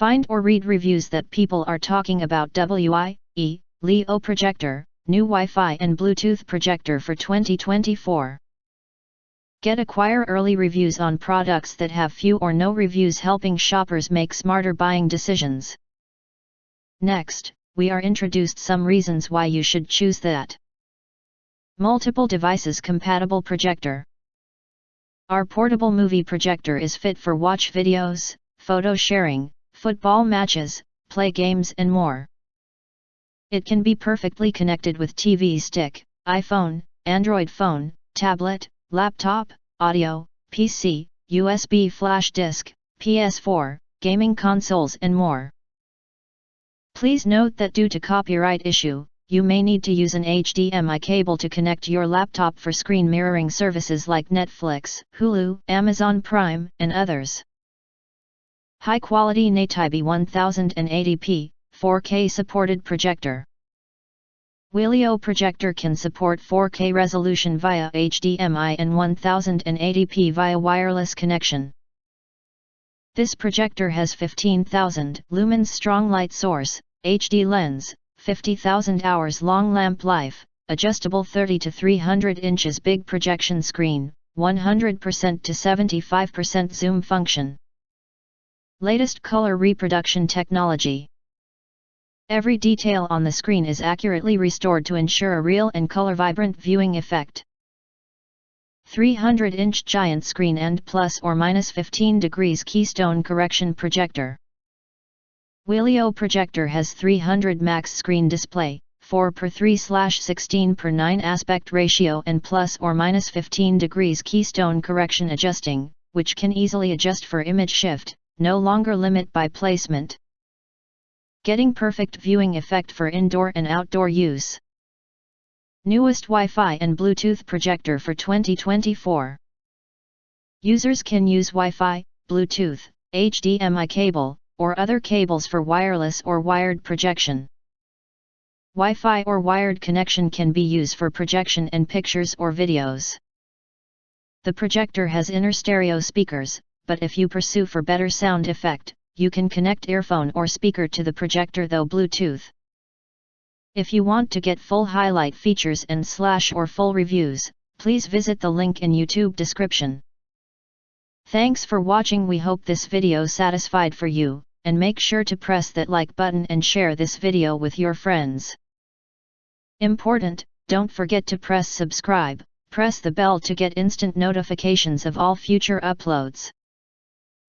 Find or read reviews that people are talking about. Wielio Projector, new Wi-Fi and Bluetooth projector for 2024. Acquire early reviews on products that have few or no reviews, helping shoppers make smarter buying decisions. Next, we are introduced some reasons why you should choose that. Multiple devices compatible projector. Our portable movie projector is fit for watch videos, photo sharing, football matches, play games and more. It can be perfectly connected with TV stick, iPhone, Android phone, tablet, laptop, audio, PC, USB flash disk, PS4, gaming consoles and more. Please note that due to copyright issue, you may need to use an HDMI cable to connect your laptop for screen mirroring services like Netflix, Hulu, Amazon Prime, and others. High quality native 1080p, 4K supported projector. Wielio Projector can support 4K resolution via HDMI and 1080p via wireless connection. This projector has 15,000 lumens strong light source, HD lens, 50,000 hours long lamp life, adjustable 30 to 300 inches big projection screen, 100% to 75% zoom function. Latest color reproduction technology. Every detail on the screen is accurately restored to ensure a real and color-vibrant viewing effect. 300-inch giant screen and plus or minus 15 degrees keystone correction projector. Wielio Projector has 300 max screen display, 4:3/16:9 aspect ratio and plus or minus 15 degrees keystone correction adjusting, which can easily adjust for image shift, no longer limit by placement. Getting perfect viewing effect for indoor and outdoor use. Newest Wi-Fi and Bluetooth projector for 2024. Users can use Wi-Fi, Bluetooth, HDMI cable, or other cables for wireless or wired projection. Wi-Fi or wired connection can be used for projection and pictures or videos. The projector has inner stereo speakers, but if you pursue for better sound effect, you can connect earphone or speaker to the projector through Bluetooth. If you want to get full highlight features and or full reviews, please visit the link in YouTube description. Thanks for watching. We hope this video satisfied for you, and make sure to press that like button and share this video with your friends. Important, don't forget to press subscribe, press the bell to get instant notifications of all future uploads.